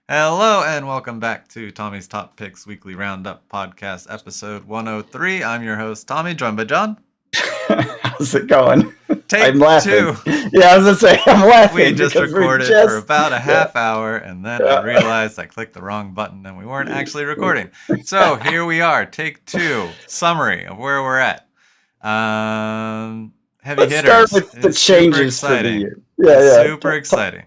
Hello and welcome back to Tommy's Top Picks Weekly Roundup Podcast, episode 103. I'm your host, Tommy, joined by John. How's it going? I'm Take laughing. two. Yeah, I was gonna say I'm laughing. We just because recorded for about a half hour, and then I realized I clicked the wrong button and we weren't actually recording. So here we are, take two, summary of where we're at. Heavy Let's hitters start with the is super changes for the exciting. year. It's Yeah. super exciting.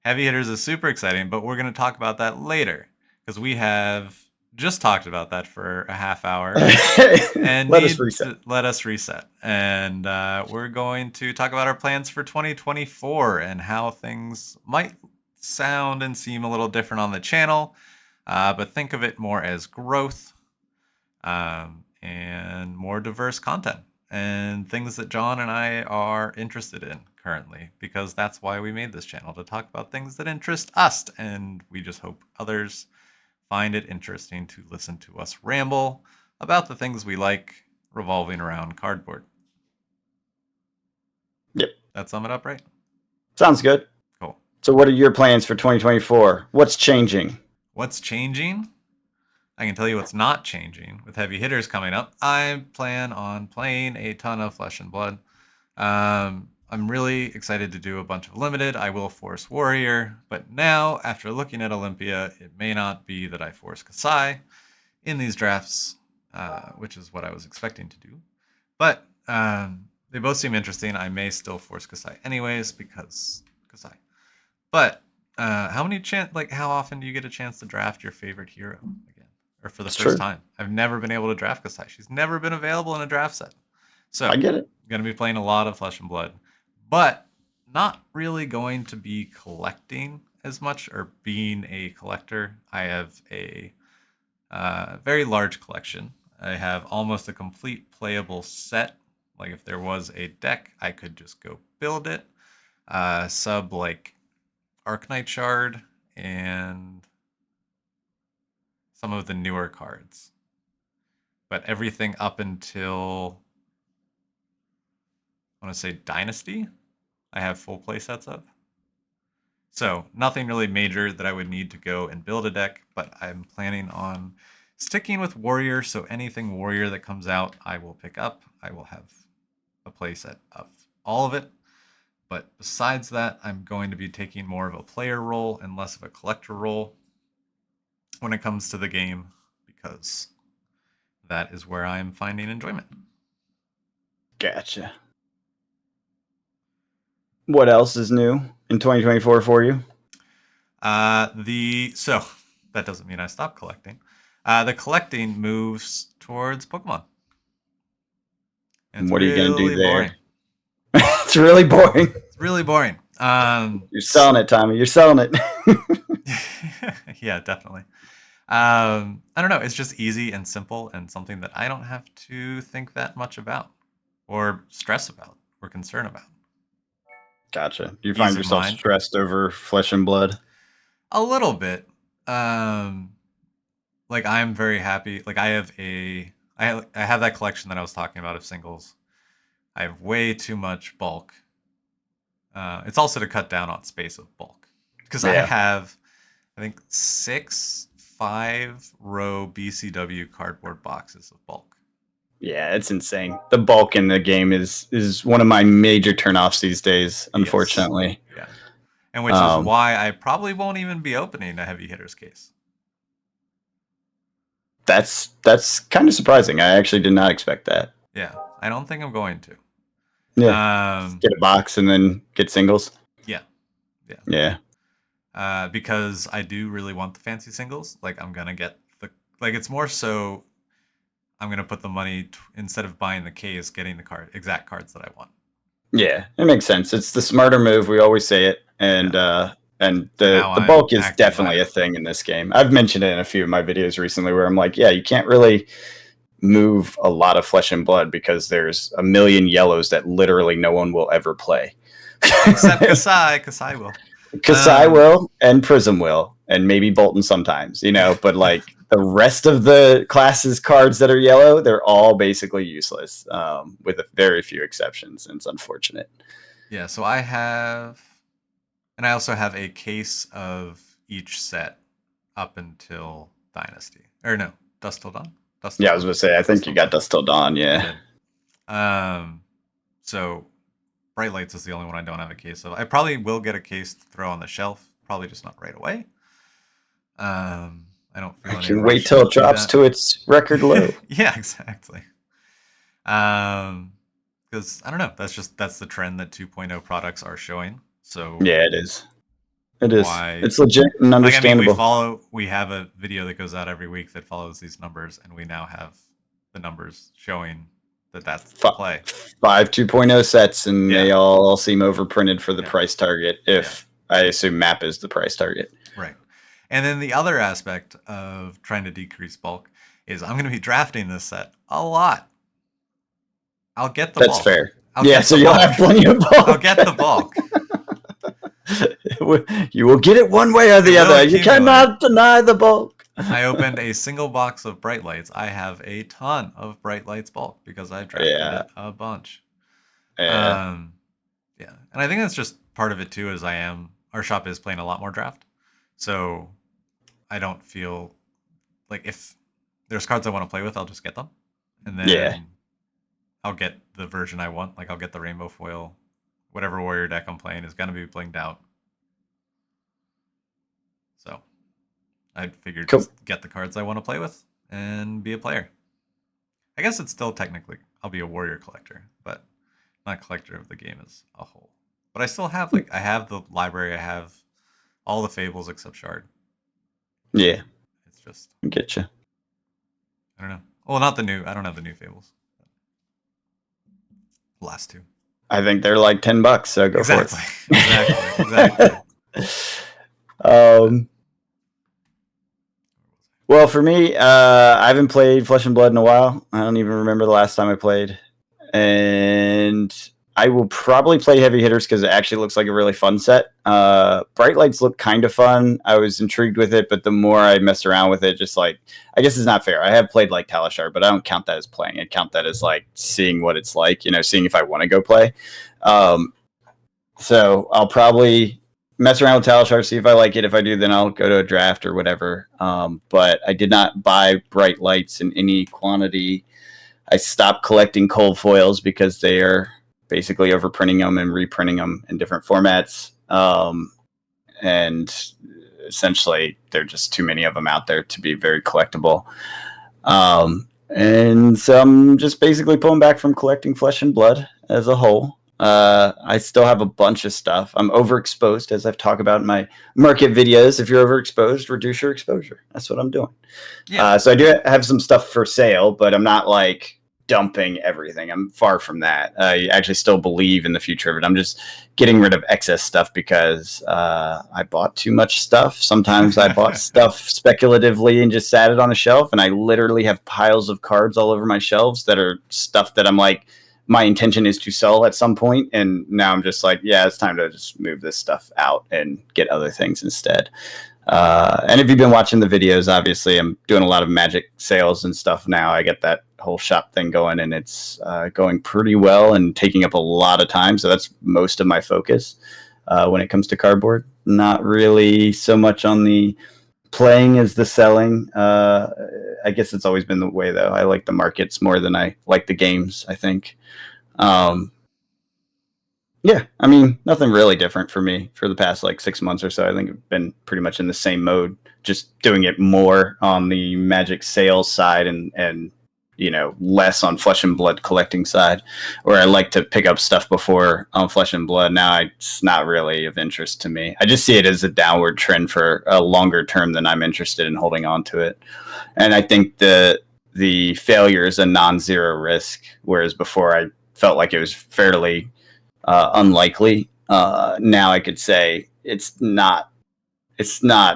Heavy hitters is super exciting, but we're going to talk about that later because we have just talked about that for a half hour and Let us reset. let us reset. And we're going to talk about our plans for 2024 and how things might sound and seem a little different on the channel, but think of it more as growth and more diverse content and things that John and I are interested in currently, because that's why we made this channel, to talk about things that interest us, and we just hope others find it interesting to listen to us ramble about the things we like revolving around cardboard. Yep. That sum it up, right? Sounds good. Cool. So what are your plans for 2024? What's changing? What's changing? I can tell you what's not changing. With heavy hitters coming up, I plan on playing a ton of Flesh and Blood. I'm really excited to do a bunch of limited. I will force Warrior, but now, after looking at Olympia, it may not be that I force Kasai in these drafts, which is what I was expecting to do. But they both seem interesting. I may still force Kasai anyways, because Kasai. But how often do you get a chance to draft your favorite hero again? Or for the first time? I've never been able to draft Kasai. She's never been available in a draft set. So I get it. I'm going to be playing a lot of Flesh and Blood, but not really going to be collecting as much or being a collector. I have a very large collection. I have almost a complete playable set. Like if there was a deck, I could just go build it. Sub like Arknight Shard and some of the newer cards. But everything up until, I want to say Dynasty, I have full play sets of. So nothing really major that I would need to go and build a deck, but I'm planning on sticking with Warrior, so anything Warrior that comes out, I will pick up. I will have a play set of all of it. But besides that, I'm going to be taking more of a player role and less of a collector role when it comes to the game, because that is where I'm finding enjoyment. Gotcha. What else is new in 2024 for you? So that doesn't mean I stop collecting. The collecting moves towards Pokemon. And what are you going to do there? Boring. It's really boring. It's really boring. You're selling it, Tommy. You're selling it. Yeah, definitely. I don't know. It's just easy and simple and something that I don't have to think that much about or stress about or concern about. Gotcha. Do you find yourself stressed over Flesh and Blood? A little bit. Like I'm very happy. Like I have that collection that I was talking about of singles. I have way too much bulk. It's also to cut down on space of bulk, because I have, I think, 6 5-row BCW cardboard boxes of bulk. Yeah, it's insane. The bulk in the game is one of my major turnoffs these days, unfortunately. Yes. Yeah. And which is why I probably won't even be opening a heavy hitters case. That's kind of surprising. I actually did not expect that. Yeah, I don't think I'm going to. Yeah. Get a box and then get singles. Yeah. Because I do really want the fancy singles. Like I'm gonna get it's more so I'm gonna put the money instead of buying the case, getting the exact cards that I want. Yeah, it makes sense. It's the smarter move. We always say it, and the bulk is definitely a thing in this game. I've mentioned it in a few of my videos recently, where I'm like, yeah, you can't really move a lot of Flesh and Blood because there's a million yellows that literally no one will ever play. Except Kasai. Kasai will. Kasai will, and Prism will, and maybe Bolton sometimes, but like the rest of the classes cards that are yellow, they're all basically useless, with very few exceptions, and it's unfortunate. Yeah, so I also have a case of each set up until Dynasty. Or no, Dusk Till Dawn? Dust Till Dawn. I was going to say, I think you got Dusk Till Dawn, yeah. I did. So Bright Lights is the only one I don't have a case of. I probably will get a case to throw on the shelf, probably just not right away. I don't feel I can wait till it drops to its record low. Yeah, exactly. Because I don't know, that's the trend that 2.0 products are showing. So yeah, it is. It is. It's legit and understandable. Like, I mean, we have a video that goes out every week that follows these numbers, and we now have the numbers showing that's the play. 5 2.0 sets, and they all seem overprinted for the price target. If I assume map is the price target, right? And then the other aspect of trying to decrease bulk is I'm going to be drafting this set a lot. I'll get the bulk. That's fair. So you'll have plenty of bulk. I'll get the bulk. You will get it one way or the other. You cannot deny the bulk. I opened a single box of Bright Lights. I have a ton of Bright Lights bulk because I've drafted it a bunch. And I think that's just part of it too. Is our shop is playing a lot more draft, so I don't feel like if there's cards I want to play with, I'll just get them, and then I'll get the version I want. Like I'll get the rainbow foil, whatever warrior deck I'm playing is gonna be blinged out. So I figured just get the cards I want to play with and be a player. I guess it's still technically I'll be a warrior collector, but not collector of the game as a whole. But I still have I have the library, I have all the fables except Shard. Yeah. It's just get you. I don't know. Well, not the new. I don't have the new fables. The last two. I think they're like $10, so go for it. Exactly. Well, for me, I haven't played Flesh and Blood in a while. I don't even remember the last time I played. And I will probably play Heavy Hitters because it actually looks like a really fun set. Bright Lights look kind of fun. I was intrigued with it, but the more I messed around with it, just like, I guess it's not fair. I have played like Talishar, but I don't count that as playing. I count that as like seeing what it's like, seeing if I want to go play. So I'll probably mess around with Talishar, see if I like it. If I do, then I'll go to a draft or whatever. But I did not buy Bright Lights in any quantity. I stopped collecting cold foils because they are basically overprinting them and reprinting them in different formats. And essentially, there are just too many of them out there to be very collectible. And so I'm just basically pulling back from collecting Flesh and Blood as a whole. I still have a bunch of stuff. I'm overexposed, as I've talked about in my market videos. If you're overexposed, reduce your exposure. That's what I'm doing. So I do have some stuff for sale, but I'm not like dumping everything. I'm far from that. I actually still believe in the future of it. I'm just getting rid of excess stuff because I bought too much stuff. Sometimes I bought stuff speculatively and just sat it on a shelf, and I literally have piles of cards all over my shelves that are stuff that I'm like, my intention is to sell at some point, and now I'm just like, yeah, it's time to just move this stuff out and get other things instead. And if you've been watching the videos, obviously I'm doing a lot of Magic sales and stuff now. I get that whole shop thing going, and it's going pretty well and taking up a lot of time. So that's most of my focus when it comes to cardboard. Not really so much on the playing as the selling. I guess it's always been the way, though. I like the markets more than I like the games, I think. Yeah, I mean, nothing really different for me for the past like 6 months or so. I think I've been pretty much in the same mode, just doing it more on the Magic sales side and less on Flesh and Blood collecting side, where I like to pick up stuff before on Flesh and Blood. Now it's not really of interest to me. I just see it as a downward trend for a longer term than I'm interested in holding on to it. And I think the failure is a non-zero risk, whereas before I felt like it was fairly unlikely. Now I could say it's not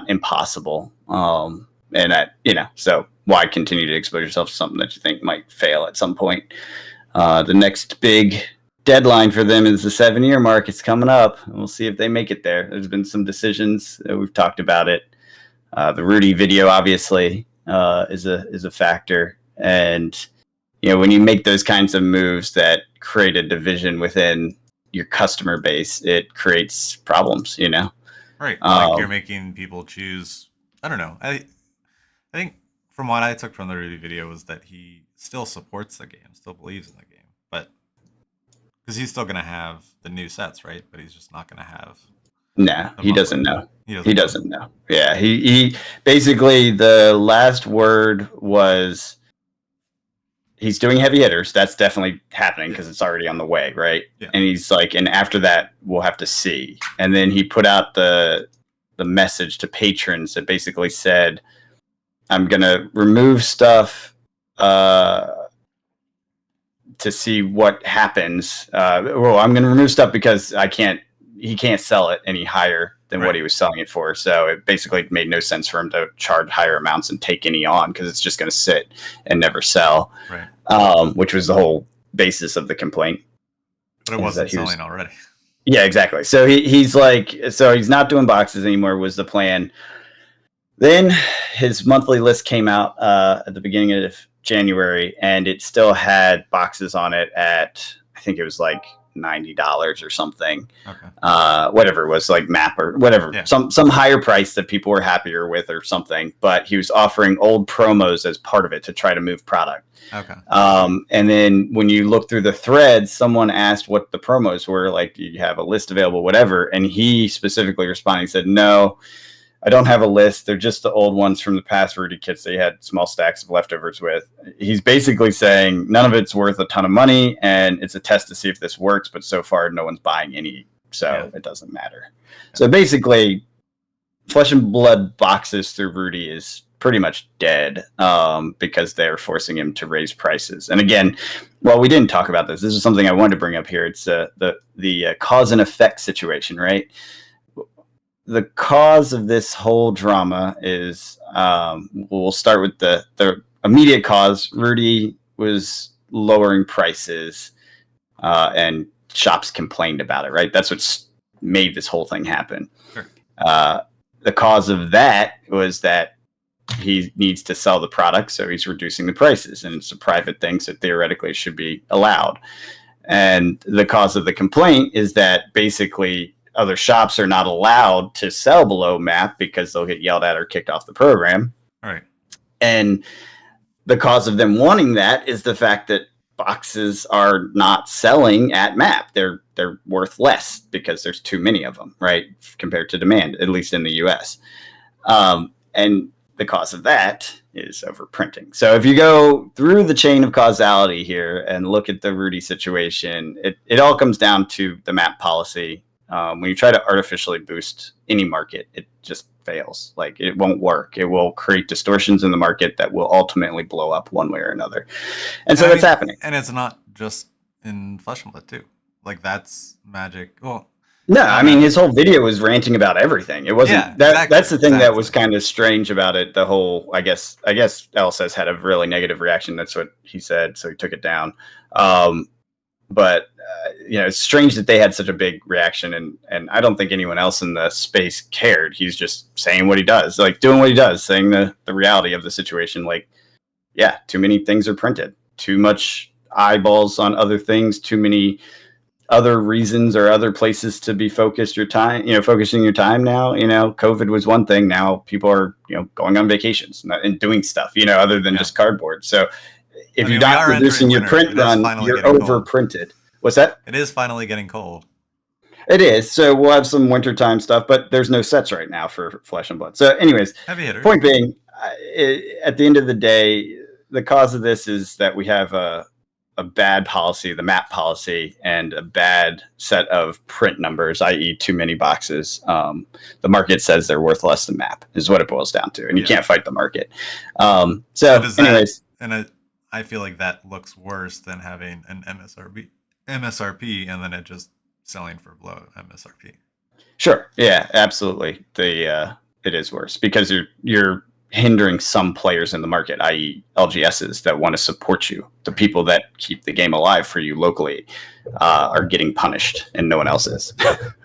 impossible. So why continue to expose yourself to something that you think might fail at some point? The next big deadline for them is the 7-year mark. It's coming up. We'll see if they make it there. There's been some decisions. We've talked about it. The Rudy video obviously is a factor. And when you make those kinds of moves that create a division within your customer base, it creates problems, Right. Like you're making people choose. I don't know. I think from what I took from the Rudy video was that he still supports the game, still believes in the game, but because he's still gonna have the new sets, right? But he's just not gonna have. No, he doesn't know. He doesn't know. Yeah, he basically the last word was he's doing heavy hitters. That's definitely happening because it's already on the way, right? Yeah. And he's like, and after that, we'll have to see. And then he put out the message to patrons that basically said, "I'm gonna remove stuff to see what happens. Well, I'm gonna remove stuff because he can't sell it any higher than what he was selling it for. So it basically made no sense for him to charge higher amounts and take any on because it's just going to sit and never sell." Right. Which was the whole basis of the complaint. But it wasn't selling already. Yeah, exactly. So he's like, so he's not doing boxes anymore was the plan. Then his monthly list came out at the beginning of January, and it still had boxes on it at, I think it was like $90 or something. Okay. Whatever it was, like map or whatever, some higher price that people were happier with or something. But he was offering old promos as part of it to try to move product. Okay. And then when you look through the threads, someone asked what the promos were, like, do you have a list available, whatever. And he specifically responded, he said, "No, I don't have a list. They're just the old ones from the past Rudy kits they had small stacks of leftovers with." He's basically saying none of it's worth a ton of money, and it's a test to see if this works. But so far, no one's buying any, so it doesn't matter. Yeah. So basically, Flesh and Blood boxes through Rudy is pretty much dead because they're forcing him to raise prices. And again, well, we didn't talk about this. This is something I wanted to bring up here. It's the cause and effect situation, right? The cause of this whole drama is, we'll start with the immediate cause. Rudy was lowering prices, and shops complained about it, right? That's what's made this whole thing happen. Sure. The cause of that was that he needs to sell the product, so he's reducing the prices, and it's a private thing, so theoretically it should be allowed. And the cause of the complaint is that basically other shops are not allowed to sell below map because they'll get yelled at or kicked off the program. All right. And the cause of them wanting that is the fact that boxes are not selling at map. They're worth less because there's too many of them, right? Compared to demand, at least in the US. And the cause of that is overprinting. So if you go through the chain of causality here and look at the Rudy situation, it all comes down to the map policy. When you try to artificially boost any market, it just fails. Like, it won't work. It will create distortions in the market that will ultimately blow up one way or another. And so that's happening. And it's not just in Flesh and Blood too. Like, that's Magic. Well, no, I mean, his whole video was ranting about everything. It wasn't exactly, that's the thing that was kind of strange about it. The whole, I guess LSS had a really negative reaction. That's what he said. So he took it down. But it's strange that they had such a big reaction, and I don't think anyone else in the space cared. He's just saying what he does, like doing what he does, saying the reality of the situation. Like, yeah, too many things are printed, too much eyeballs on other things, too many other reasons or other places to be focusing your time now. COVID was one thing. Now people are, going on vacations and doing stuff, other than just cardboard. So if you're not reducing your print run, you're overprinted. What's that? It is finally getting cold. It is. So we'll have some wintertime stuff, but there's no sets right now for Flesh and Blood. So anyways, heavy hitters. Point being, at the end of the day, the cause of this is that we have a bad policy, the map policy, and a bad set of print numbers, i.e. too many boxes. The market says they're worth less than map is what it boils down to. And you can't fight the market. Anyways. I feel like that looks worse than having an MSRP and then it just selling for below MSRP. Sure. Yeah, absolutely. It is worse because you're hindering some players in the market, i.e. LGSs that want to support you. The people that keep the game alive for you locally are getting punished and no one else is.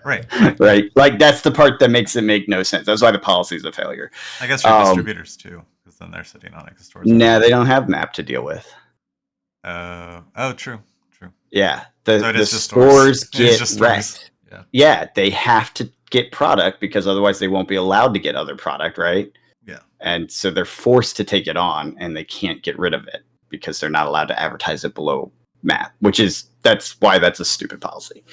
Right. Right. Like, that's the part that makes it make no sense. That's why the policy is a failure. I guess for distributors too, because then they're sitting on it. No, they don't have map to deal with. True. Yeah. The stores get wrecked. Yeah, they have to get product because otherwise they won't be allowed to get other product, right? Yeah. And so they're forced to take it on, and they can't get rid of it because they're not allowed to advertise it below MAP, that's why that's a stupid policy.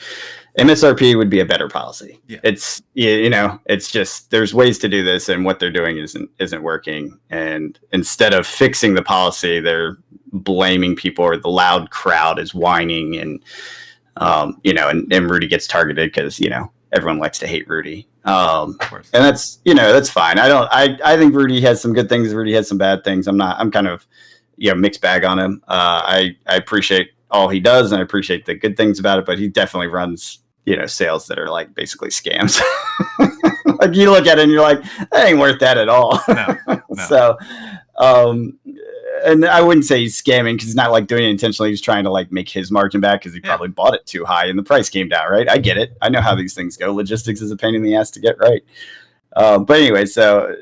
MSRP would be a better policy. Yeah. It's it's just there's ways to do this, and what they're doing isn't working. And instead of fixing the policy, they're blaming people, or the loud crowd is whining, and and Rudy gets targeted because everyone likes to hate Rudy. And that's fine. I think Rudy has some good things. Rudy has some bad things. I'm kind of mixed bag on him. I appreciate all he does, and I appreciate the good things about it, but he definitely runs sales that are like basically scams. Like you look at it and you're like, that ain't worth that at all. No. So and I wouldn't say he's scamming, because he's not like doing it intentionally. He's trying to like make his margin back because he probably bought it too high and the price came down, right? I get it. I know how these things go. Logistics is a pain in the ass to get right. But anyway, so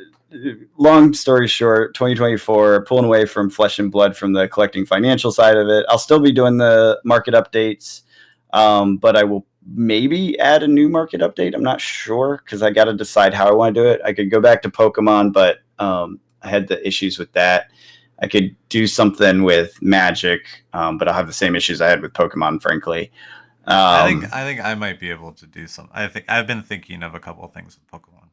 long story short, 2024, pulling away from Flesh and Blood from the collecting financial side of it. I'll still be doing the market updates, but I will maybe add a new market update. I'm not sure, because I got to decide how I want to do it. I could go back to Pokemon, but I had the issues with that. I could do something with Magic, but I'll have the same issues I had with Pokemon, frankly. I think I might be able to do some. I think I've been thinking of a couple of things with Pokemon.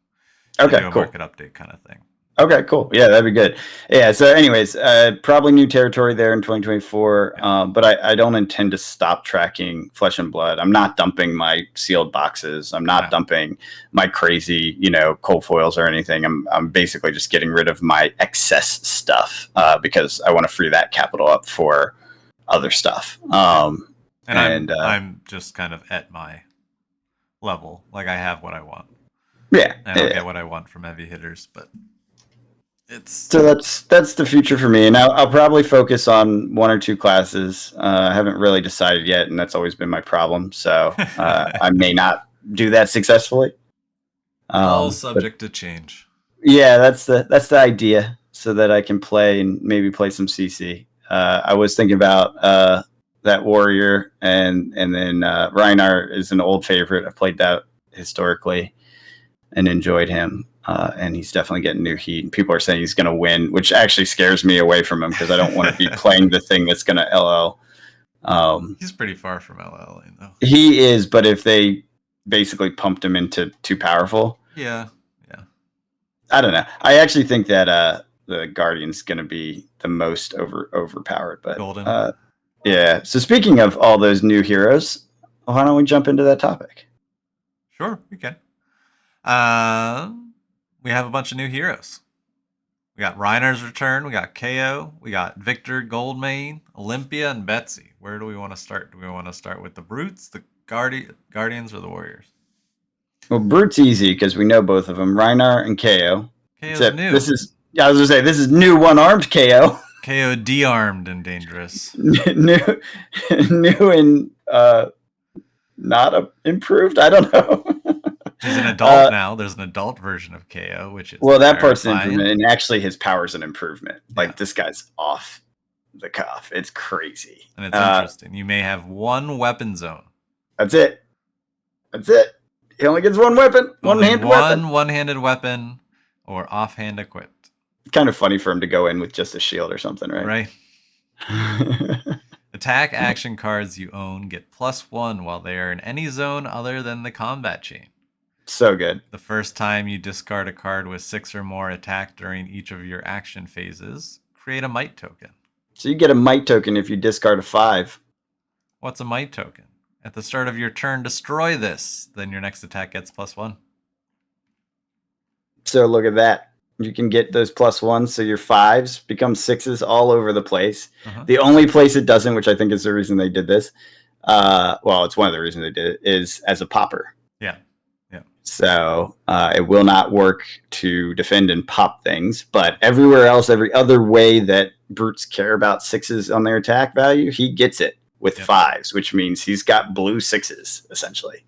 Okay, do a cool. Market update kind of thing. Okay, cool. Yeah, that'd be good. Yeah. So, anyways, probably new territory there in 2024. But I don't intend to stop tracking Flesh and Blood. I'm not dumping my sealed boxes. I'm not dumping my crazy, cold foils or anything. I'm basically just getting rid of my excess stuff because I want to free that capital up for other stuff. I'm just kind of at my level. Like, I have what I want. Yeah. I don't get what I want from heavy hitters, but so that's the future for me. And I'll probably focus on one or two classes. I haven't really decided yet, and that's always been my problem. So I may not do that successfully. All subject to change. Yeah, that's the idea, so that I can play and maybe play some CC. I was thinking about that warrior, and then Reinhardt is an old favorite. I've played that historically and enjoyed him. And he's definitely getting new heat. People are saying he's going to win, which actually scares me away from him, because I don't want to be playing the thing that's going to LL. He's pretty far from LL, though. He is, but if they basically pumped him into too powerful. Yeah. I don't know. I actually think that the Guardian's going to be the most overpowered. But Golden. Yeah. So speaking of all those new heroes, why don't we jump into that topic? Sure, we can. We have a bunch of new heroes. We got Reiner's return. We got KO. We got Victor, Goldmane, Olympia, and Betsy. Where do we want to start? Do we want to start with the Brutes, the Guardians, or the Warriors? Well, Brute's easy because we know both of them, Reinhardt and KO. KO's new. I was going to say, this is new one-armed KO. KO de-armed and dangerous. new and not improved? I don't know. He's an adult now. There's an adult version of KO, which is that part's an improvement, and actually his power's an improvement. Like, this guy's off the cuff. It's crazy. And it's interesting. You may have one weapon zone. That's it. He only gets one weapon. One-handed weapon or offhand equipped. Kind of funny for him to go in with just a shield or something, right? Right. Attack action cards you own get +1 while they are in any zone other than the combat chain. So good. The first time you discard a card with 6 or more attack during each of your action phases, create a might token. So you get a might token if you discard a 5. What's a might token? At the start of your turn, destroy this. Then your next attack gets +1. So look at that. You can get those +1s, so your 5s become 6s all over the place. The only place it doesn't, which I think is the reason they did this, it's one of the reasons they did it, is as a popper. Yeah. So it will not work to defend and pop things, but everywhere else, every other way that Brutes care about 6s on their attack value, he gets it with 5s, which means he's got blue 6s, essentially.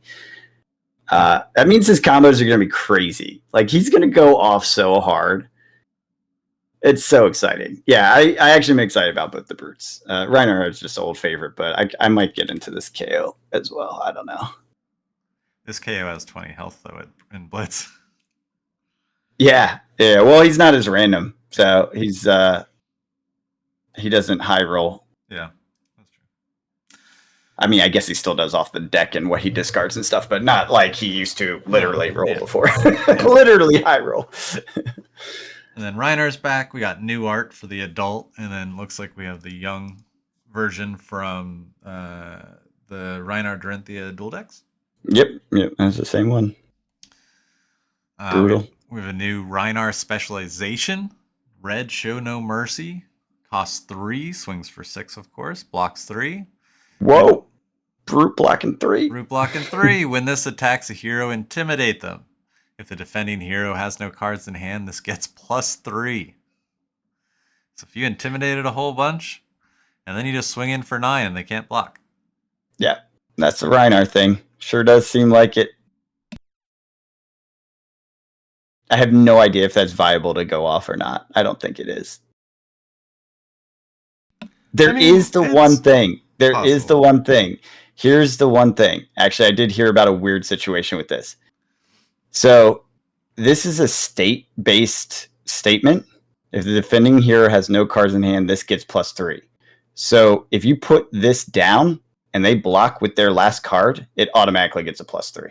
That means his combos are going to be crazy. Like, he's going to go off so hard. It's so exciting. Yeah, I actually am excited about both the Brutes. Reinhardt is just an old favorite, but I might get into this KO as well. I don't know. This KO has 20 health though in Blitz. Yeah. Well, he's not as random, so he's he doesn't high roll. Yeah, that's true. I mean, I guess he still does off the deck and what he discards and stuff, but not like he used to literally roll before. Literally high roll. And then Reiner's back. We got new art for the adult, and then looks like we have the young version from the Reiner Dorinthia dual decks. Yep, that's the same one. Brutal. We have a new Reinar specialization. Red Show No Mercy. Costs 3, swings for 6, of course. Blocks 3. Whoa! Brute blocking 3. Brute blocking 3. When this attacks a hero, intimidate them. If the defending hero has no cards in hand, this gets +3. So if you intimidated a whole bunch, and then you just swing in for 9 and they can't block. Yeah, that's the Reinar thing. Sure does seem like it. I have no idea if that's viable to go off or not. I don't think it is. There is the one thing. Is the one thing. Here's the one thing. Actually, I did hear about a weird situation with this. So this is a state-based statement. If the defending hero has no cards in hand, this gets +3. So if you put this down and they block with their last card, it automatically gets a +3.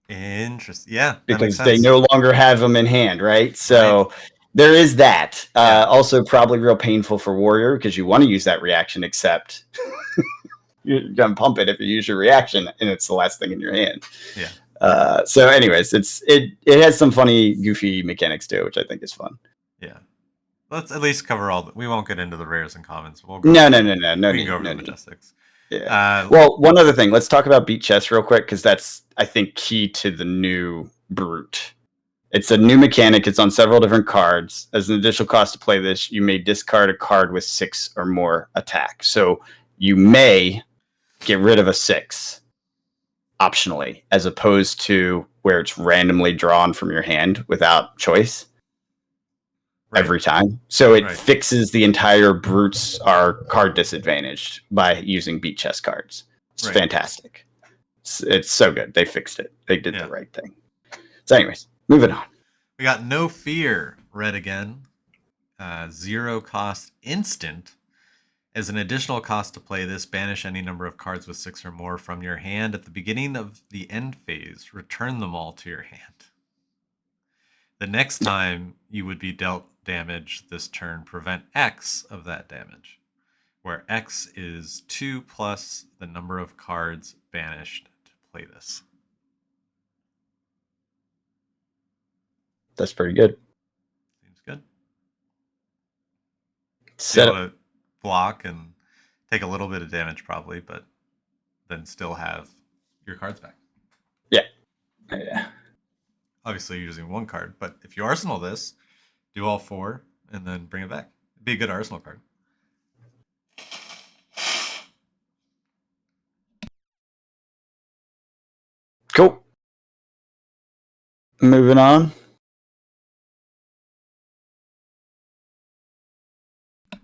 Interesting. Yeah, because they no longer have them in hand, right? So there is that. Also, probably real painful for Warrior because you want to use that reaction, except you're gonna pump it if you use your reaction and it's the last thing in your hand. Yeah. So, anyways, it has some funny, goofy mechanics too, which I think is fun. Yeah. Let's at least cover all. We won't get into the rares and commons. We'll go no. We can go over the Majestics. Yeah. Well, one other thing. Let's talk about Beat Chest real quick because that's, I think, key to the new Brute. It's a new mechanic. It's on several different cards. As an additional cost to play this, you may discard a card with 6 or more attack. So you may get rid of a 6 optionally, as opposed to where it's randomly drawn from your hand without choice. Every time. So it fixes the entire Brutes are card disadvantaged by using Beat Chest cards. It's fantastic. It's so good. They fixed it. They did the right thing. So anyways, moving on. We got No Fear, red again. 0 cost instant. As an additional cost to play this, banish any number of cards with 6 or more from your hand at the beginning of the end phase. Return them all to your hand. The next time you would be dealt damage this turn, prevent X of that damage, where X is 2 plus the number of cards banished to play this. That's pretty good. Seems good. Set able to block and take a little bit of damage probably, but then still have your cards back. Yeah. Yeah. Obviously you're using 1 card, but if you arsenal this, do all 4 and then bring it back. It'd be a good arsenal card. Cool. Moving on.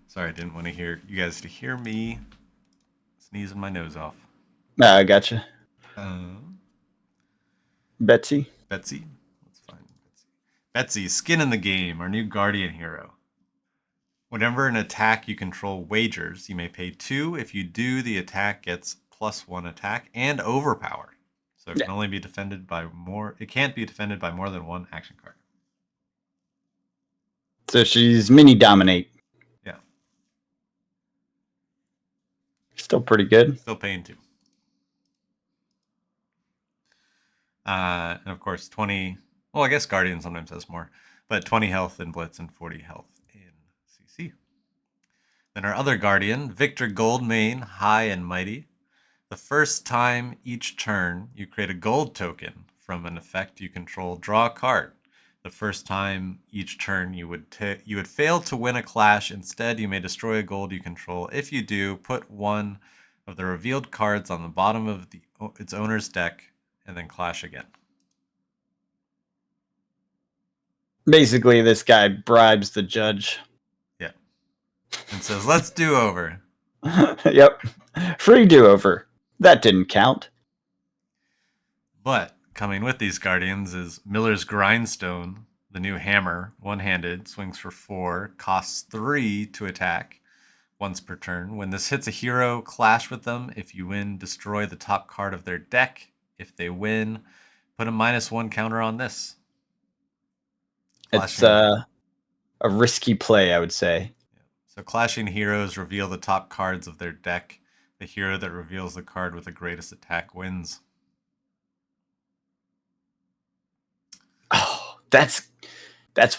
Sorry, I didn't want to hear you guys to hear me sneezing my nose off. I gotcha. Betsy. Let's find Betsy, skin in the game, our new guardian hero. Whenever an attack you control wagers, you may pay 2. If you do, the attack gets +1 attack and overpower. So it can only be defended by more. It can't be defended by more than 1 action card. So she's mini dominate. Yeah. Still pretty good. Still paying 2. And of course, 20. Well, I guess Guardian sometimes has more, but 20 health in Blitz and 40 health in CC. Then our other Guardian, Victor Goldmane, High and Mighty. The first time each turn you create a gold token from an effect you control, draw a card. The first time each turn you would fail to win a clash. Instead, you may destroy a gold you control. If you do, put 1 of the revealed cards on the bottom of its owner's deck and then clash again. Basically, this guy bribes the judge. Yeah. And says, let's do over. Yep. Free do over. That didn't count. But coming with these Guardians is Miller's Grindstone, the new hammer, one-handed, swings for 4, costs 3 to attack once per turn. When this hits a hero, clash with them. If you win, destroy the top card of their deck. If they win, put a -1 counter on this. It's a risky play, I would say. So clashing heroes reveal the top cards of their deck. The hero that reveals the card with the greatest attack wins. Oh, that's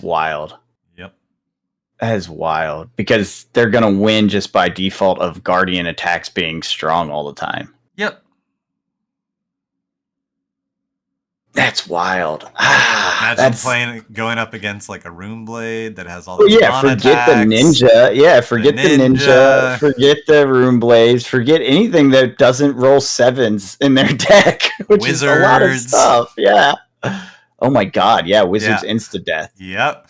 wild. Yep. That is wild because they're going to win just by default of Guardian attacks being strong all the time. Yep. That's wild. Imagine going up against like a Rune Blade that has all the forget attacks. the ninja. Yeah, forget the ninja. Forget the Rune Blades. Forget anything that doesn't roll 7s in their deck, which is a lot of stuff. Yeah. Oh my god. Yeah, Wizards insta death. Yep.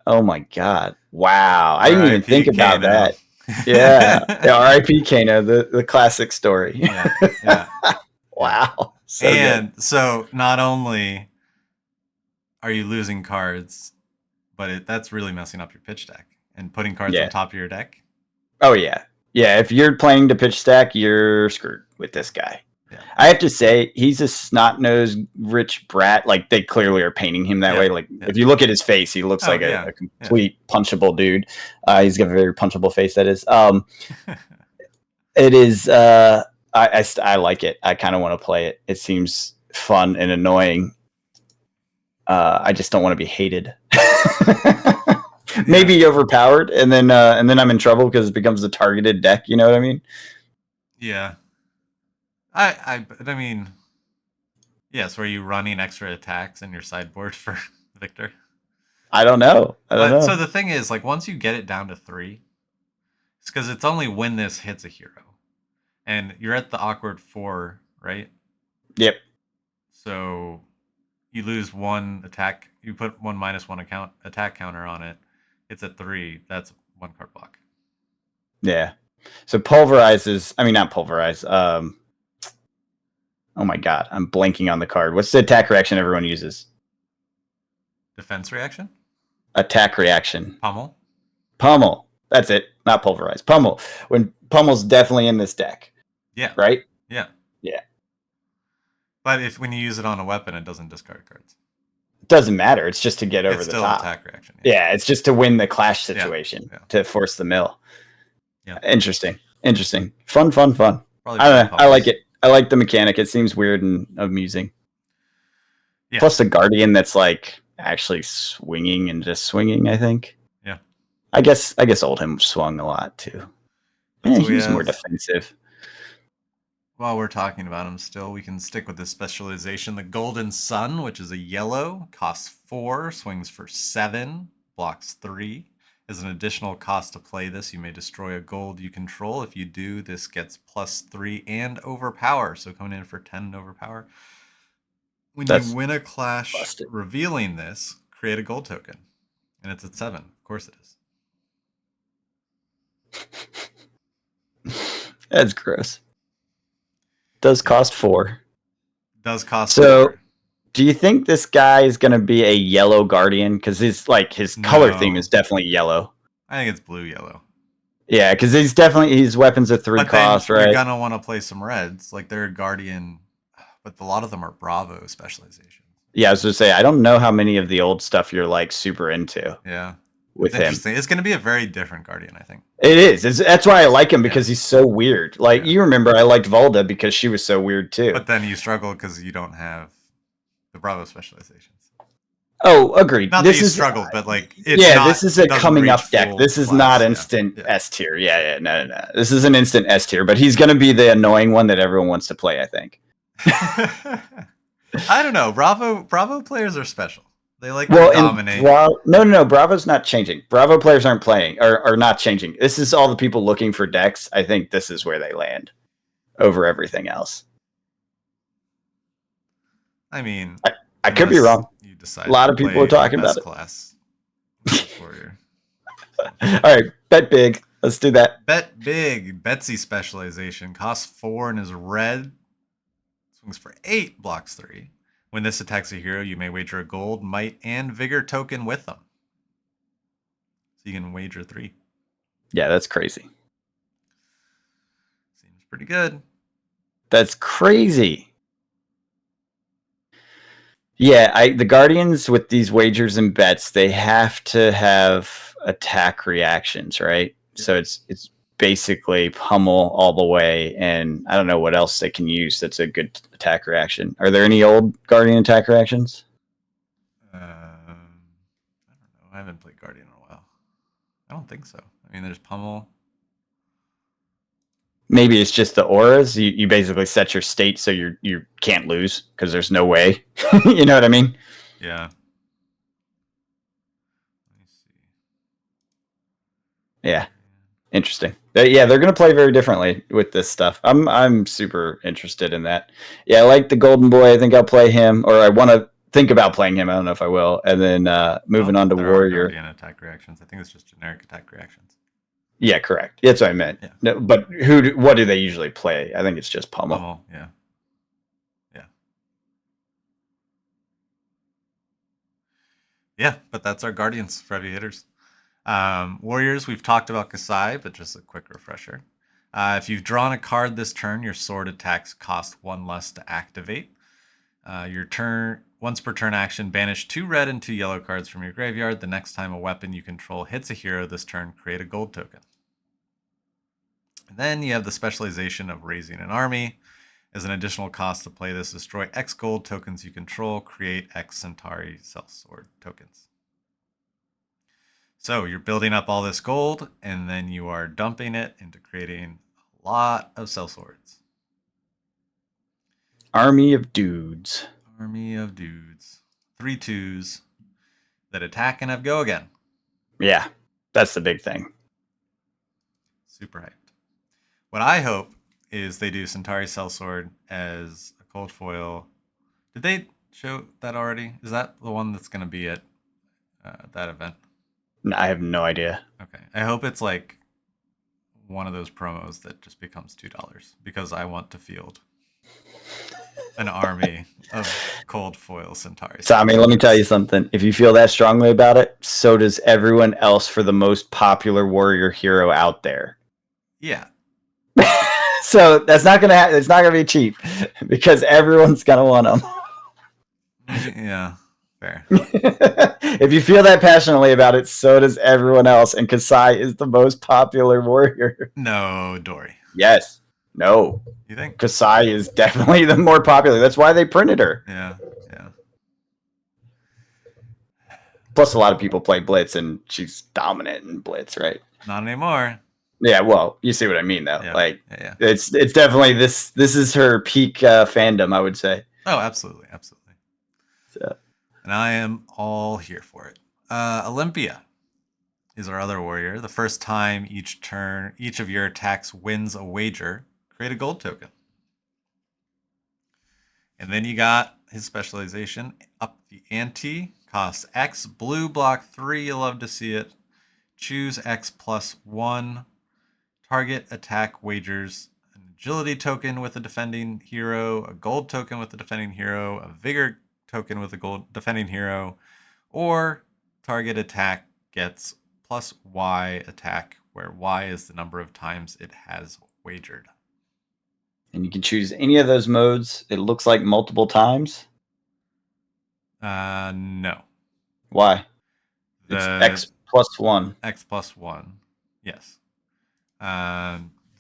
Oh my god. Wow. I didn't even think about that. Yeah. R.I.P. Kano, the classic story. Yeah. Wow. So not only are you losing cards, but that's really messing up your pitch deck and putting cards on top of your deck. Oh yeah. Yeah, if you're playing to pitch stack, you're screwed with this guy. Yeah. I have to say, he's a snot-nosed rich brat. Like, they clearly are painting him that way. Like, if you look at his face, he looks like a complete punchable dude. He's got a very punchable face, that is. It is... I like it. I kind of want to play it. It seems fun and annoying. I just don't want to be hated. Maybe overpowered, and then I'm in trouble because it becomes a targeted deck. You know what I mean? Yeah. I mean, yes. Were you running extra attacks in your sideboard for Victor? I don't know. So the thing is, like, once you get it down to 3, it's because it's only when this hits a hero. And you're at the awkward 4, right? Yep. So you lose 1 attack. You put 1 -1 attack counter on it. It's at 3. That's 1 card block. Yeah. So pulverizes. I mean, not pulverize. Oh my god, I'm blanking on the card. What's the attack reaction everyone uses? Defense reaction? Attack reaction. Pummel? Pummel. That's it. Not pulverize. Pummel. When Pummel's definitely in this deck. Yeah. Right? Yeah. Yeah. But when you use it on a weapon, it doesn't discard cards. Doesn't matter. It's just to get over the top. Attack reaction. Yeah, it's just to win the clash situation, to force the mill. Yeah. Interesting. Fun. I don't know. I like it. I like the mechanic. It seems weird and amusing. Yeah. Plus the Guardian that's like actually swinging and just swinging, I think. Yeah. I guess Oldhim swung a lot too. Yeah, he was more defensive. While we're talking about him still, we can stick with this specialization. The Golden Sun, which is a yellow, costs 4, swings for 7, blocks 3. As an additional cost to play this, you may destroy a gold you control. If you do, this gets +3 and overpower. So coming in for 10 and overpower. When you win a clash revealing this, create a gold token. And it's at 7. Of course it is. That's gross. Does cost 4. Does cost 4. Do you think this guy is going to be a yellow Guardian? Because his color theme is definitely yellow. I think it's blue-yellow. Yeah, because his weapons are 3 cost, right? You're going to want to play some reds. Like, they're Guardian, but a lot of them are Bravo specialization. Yeah, I was going to say, I don't know how many of the old stuff you're, like, super into. Yeah. With him. It's going to be a very different Guardian, I think. It is. That's why I like him, because he's so weird. Like, you remember I liked Volda because she was so weird, too. But then you struggle because you don't have the Bravo specializations. Oh, agreed. Not that you struggled, but like this is a coming up deck. This is not instant S tier. Yeah, no. This is an instant S tier, but he's going to be the annoying one that everyone wants to play, I think. I don't know. Bravo players are special. They like to dominate. No. Bravo's not changing. Bravo players aren't playing or are not changing. This is all the people looking for decks. I think this is where they land over everything else. I mean, I could be wrong. You decide a lot of people are talking about it. Class warrior. All right, bet big. Let's do that. Bet big. Betsy specialization costs 4 and is red. Swings for 8, blocks 3. When this attacks a hero, you may wager a gold, might, and vigor token with them. So you can wager 3. Yeah, that's crazy. Seems pretty good. That's crazy. Yeah, the Guardians with these wagers and bets, they have to have attack reactions, right? Yeah. So it's basically pummel all the way, and I don't know what else they can use that's a good attack reaction. Are there any old Guardian attack reactions? I don't know. I haven't played Guardian in a while. I don't think so. I mean, there's pummel. Maybe it's just the auras. You basically set your state so you can't lose because there's no way. You know what I mean? Yeah. Let me see. Yeah. Interesting. Yeah, they're going to play very differently with this stuff. I'm super interested in that. Yeah, I like the Golden Boy. I think I'll play him, or I want to think about playing him. I don't know if I will. And then moving on to Warrior. Guardian attack reactions. I think it's just generic attack reactions. Yeah, correct. That's what I meant. Yeah. No, but what do they usually play? I think it's just pummel. Pummel, yeah. Yeah. Yeah, but that's our Guardians for heavy hitters. Warriors, we've talked about Kasai, but just a quick refresher. If you've drawn a card this turn, your sword attacks cost 1 less to activate. Your turn, once per turn action, banish 2 red and 2 yellow cards from your graveyard. The next time a weapon you control hits a hero this turn, create a gold token. And then you have the specialization of raising an army. As an additional cost to play this, destroy X gold tokens you control, create X Centauri Sellsword tokens. So you're building up all this gold, and then you are dumping it into creating a lot of sellswords. Army of dudes. Army of dudes. 3 2s that attack and have go again. Yeah, that's the big thing. Super hyped. What I hope is they do Centauri Sellsword as a cold foil. Did they show that already? Is that the one that's going to be at that event? I have no idea. Okay. I hope it's like one of those promos that just becomes $2 because I want to field an army of cold foil Centauri. Tommy, let me tell you something. If you feel that strongly about it, so does everyone else for the most popular warrior hero out there. Yeah. So that's not gonna it's not gonna be cheap because everyone's gonna want them. Yeah, fair. If you feel that passionately about it, so does everyone else. And Kasai is the most popular warrior. No, Dory. Yes. No. You think? Kasai is definitely the more popular. That's why they printed her. Yeah, yeah. Plus, a lot of people play Blitz, and she's dominant in Blitz, right? Not anymore. Yeah, well, you see what I mean, though. Yeah, like, yeah. It's definitely this is her peak fandom, I would say. Oh, absolutely, absolutely. So, and I am all here for it. Olympia is our other warrior. The first time each turn, each of your attacks wins a wager, create a gold token. And then you got his specialization, up the ante, costs X, blue, block 3, you'll love to see it. Choose X plus 1. Target attack wagers an agility token with a defending hero, a gold token with a defending hero, a vigor token with a gold defending hero, or target attack gets plus Y attack, where Y is the number of times it has wagered. And you can choose any of those modes. It looks like multiple times. No. Why? It's X plus 1. X plus 1. Yes.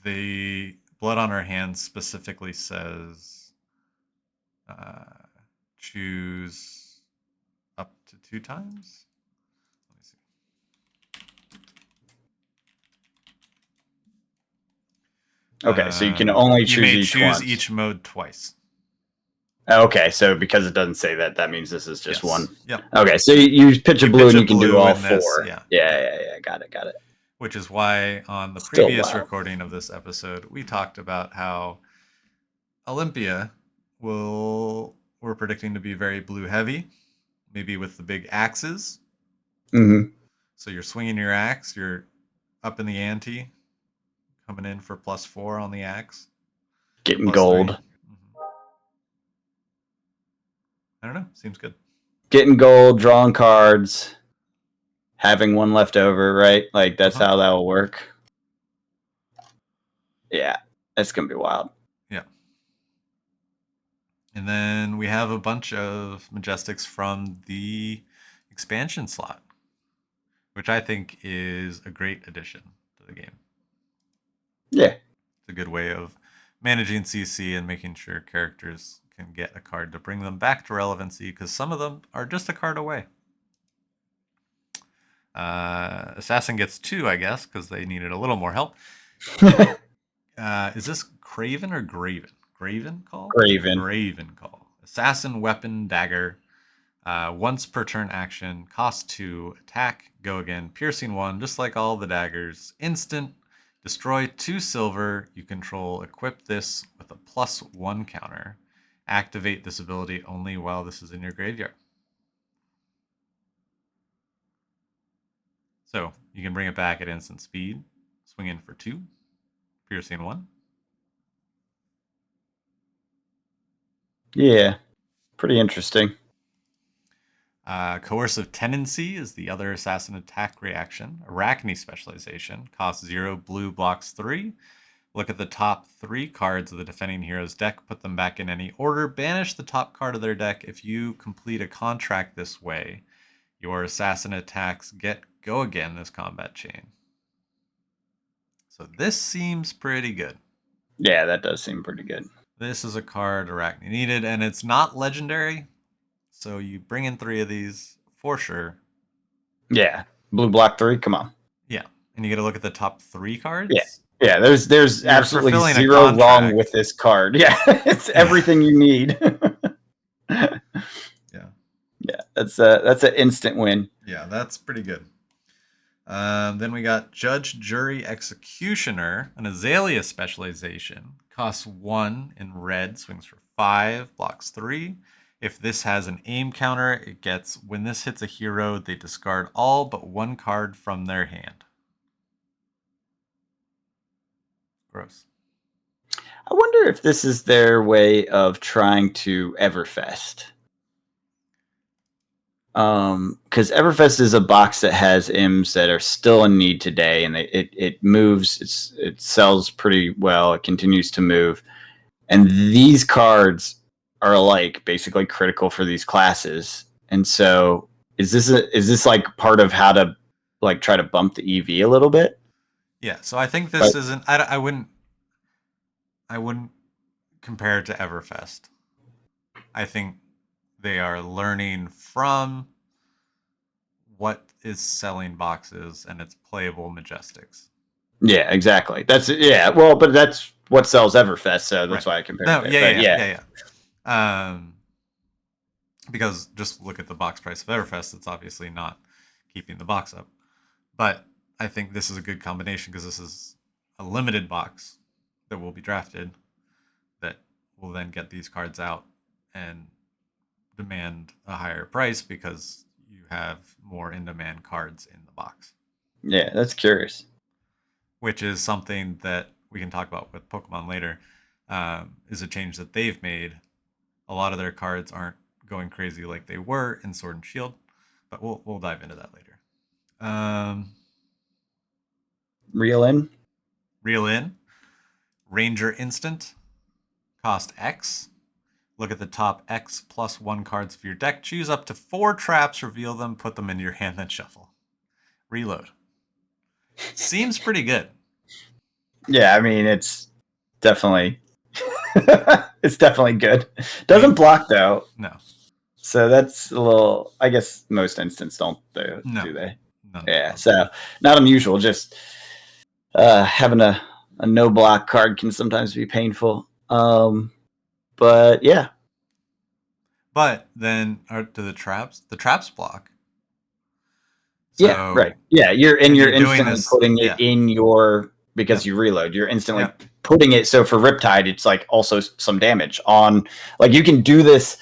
The blood on her hands specifically says choose up to 2 times. Let me see. Okay, so you can only choose each mode twice. Okay, so because it doesn't say that, that means this is just one. Yep. Okay, so you pitch a blue and you can do all 4. Yeah. Got it. Which is why on the previous recording of this episode, we talked about how Olympia we're predicting to be very blue heavy, maybe with the big axes. Mm-hmm. So you're swinging your axe, you're up in the ante, coming in for plus 4 on the axe. Getting gold. I don't know. Seems good. Getting gold, drawing cards, having one left over, right? Like, that's how that will work. Yeah, that's going to be wild. Yeah. And then we have a bunch of Majestics from the expansion slot, which I think is a great addition to the game. Yeah. It's a good way of managing CC and making sure characters can get a card to bring them back to relevancy, because some of them are just a card away. Assassin gets 2, I guess, because they needed a little more help. Is this Craven or Graven? Graven call? Graven. Graven call. Assassin, weapon, dagger. Once per turn action. Cost 2. Attack. Go again. Piercing 1. Just like all the daggers. Instant. Destroy 2 silver. You control. Equip this with a +1 counter. Activate this ability only while this is in your graveyard. So you can bring it back at instant speed. Swing in for 2. Piercing 1. Yeah, pretty interesting. Coercive Tendency is the other assassin attack reaction. Arachne specialization. Costs 0, blue, blocks 3. Look at the top 3 cards of the defending hero's deck. Put them back in any order. Banish the top card of their deck. If you complete a contract this way, your assassin attacks go again this combat chain. So this seems pretty good. Yeah, that does seem pretty good. This is a card Arachne needed, and it's not legendary. So you bring in 3 of these for sure. Yeah. Blue block 3, come on. Yeah. And you get to look at the top 3 cards. Yeah. Yeah, there's absolutely zero wrong with this card. Yeah, it's everything you need. Yeah. Yeah, that's an instant win. Yeah, that's pretty good. Then we got Judge, Jury, Executioner, an Azalea specialization. Costs 1 in red, swings for 5, blocks 3. If this has an aim counter, it gets, when this hits a hero, they discard all but 1 card from their hand. Gross. I wonder if this is their way of trying to Everfest. Because Everfest is a box that has IMs that are still in need today, and it moves, it sells pretty well, it continues to move. And these cards are like basically critical for these classes. And so is this like part of how to like try to bump the EV a little bit? Yeah, so I think this isn't. I wouldn't compare it to Everfest. I think they are learning from what is selling boxes, and it's playable Majestics. Yeah, exactly. Well, but that's what sells Everfest, so that's why I compared it. Yeah. Because just look at the box price of Everfest, it's obviously not keeping the box up. But I think this is a good combination because this is a limited box that will be drafted that will then get these cards out and demand a higher price because you have more in-demand cards in the box. Yeah, that's curious. Which is something that we can talk about with Pokemon later, is a change that they've made. A lot of their cards aren't going crazy like they were in Sword and Shield, but we'll dive into that later. Reel in. Ranger Instant. Cost X. Look at the top X plus 1 cards of your deck. Choose up to 4 traps, reveal them, put them into your hand, then shuffle. Reload. Seems pretty good. Yeah, I mean, it's definitely good. Doesn't block though. No. So that's a little. I guess most instants don't do they? No. Yeah. So not unusual. Just having a no block card can sometimes be painful. But yeah. But then to the traps block. So, yeah, right. Yeah, you're instantly putting it in your because you reload. You're instantly putting it. So for Riptide, it's like also some damage on. Like you can do this.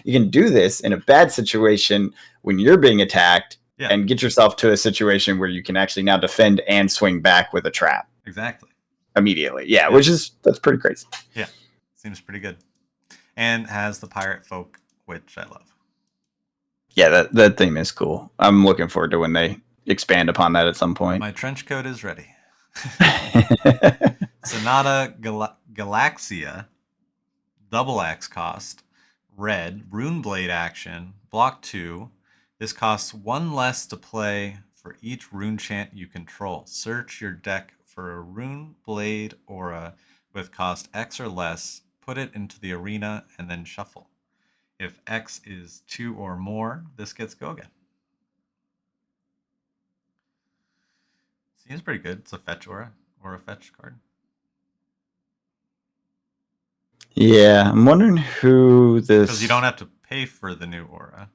You can do this in a bad situation when you're being attacked and get yourself to a situation where you can actually now defend and swing back with a trap. Exactly. Immediately. Yeah. That's pretty crazy. Yeah. Seems pretty good. And has the Pirate Folk which I love. Yeah, that theme is cool. I'm looking forward to when they expand upon that at some point. My trench coat is ready. Sonata Galaxia, double axe cost, red, rune blade action, block 2. This costs 1 less to play for each rune chant you control. Search your deck for a rune blade aura with cost X or less, put it into the arena, and then shuffle. If X is 2 or more, this gets go again. Seems pretty good. It's a fetch aura or a fetch card. Yeah, I'm wondering who this... Because you don't have to pay for the new aura.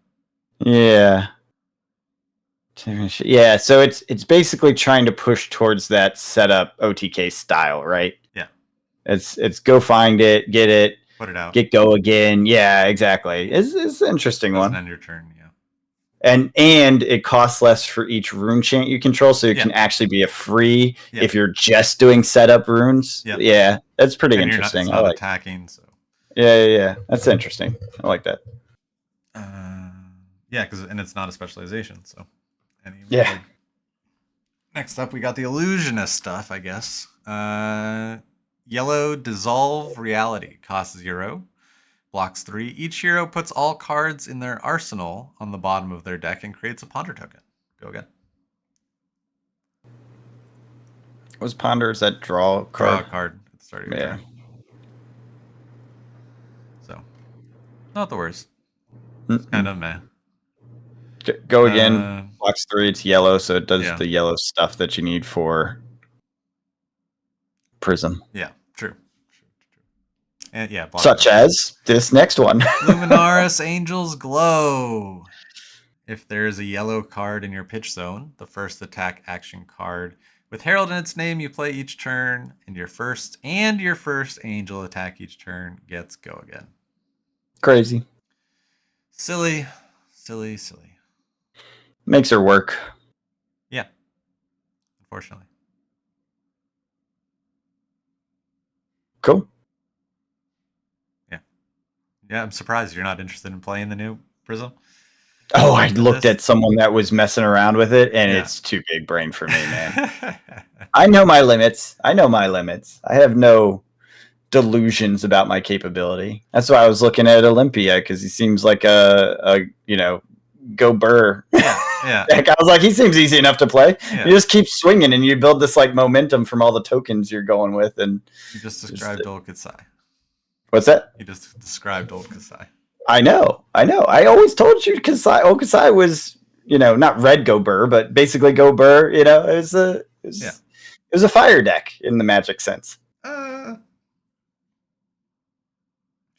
Yeah. Yeah, so it's basically trying to push towards that setup OTK style, right? Yeah. It's go find it, get it, put it out, get go again. Yeah, exactly. It's an interesting one. Doesn't end your turn, yeah. And it costs less for each rune chant you control, so it can actually be a free if you're just doing setup runes. Yep. Yeah, that's pretty interesting. It's not attacking, so. Yeah. That's interesting. I like that. Yeah, and it's not a specialization, so. Yeah. Next up, we got the illusionist stuff, I guess. Yellow Dissolve Reality costs 0. Blocks 3. Each hero puts all cards in their arsenal on the bottom of their deck and creates a ponder token. Go again. What's ponder? Is that draw card? Draw a card at the start of your turn. So, not the worst. It's kind of meh. Go again. Blocks 3. It's yellow, so it does the yellow stuff that you need for Prism. Yeah, true. And such as this next one. Luminaris Angel's Glow. If there's a yellow card in your pitch zone, the first attack action card with Herald in its name you play each turn, and your first angel attack each turn gets go again. Crazy. Silly. Makes her work. Yeah. Unfortunately. Cool. Yeah, I'm surprised you're not interested in playing the new Prism. Oh, I looked at someone that was messing around with it, and it's too big brain for me, man. I know my limits. I have no delusions about my capability. That's why I was looking at Olympia, because he seems like a go burr. Yeah. I was like, he seems easy enough to play. Yeah. You just keep swinging, and you build this like momentum from all the tokens you're going with. And you just described Old Kasai. What's that? You just described Old Kasai. I know. I always told you Old Kasai was, not red go burr, but basically go burr. It was a fire deck in the Magic sense.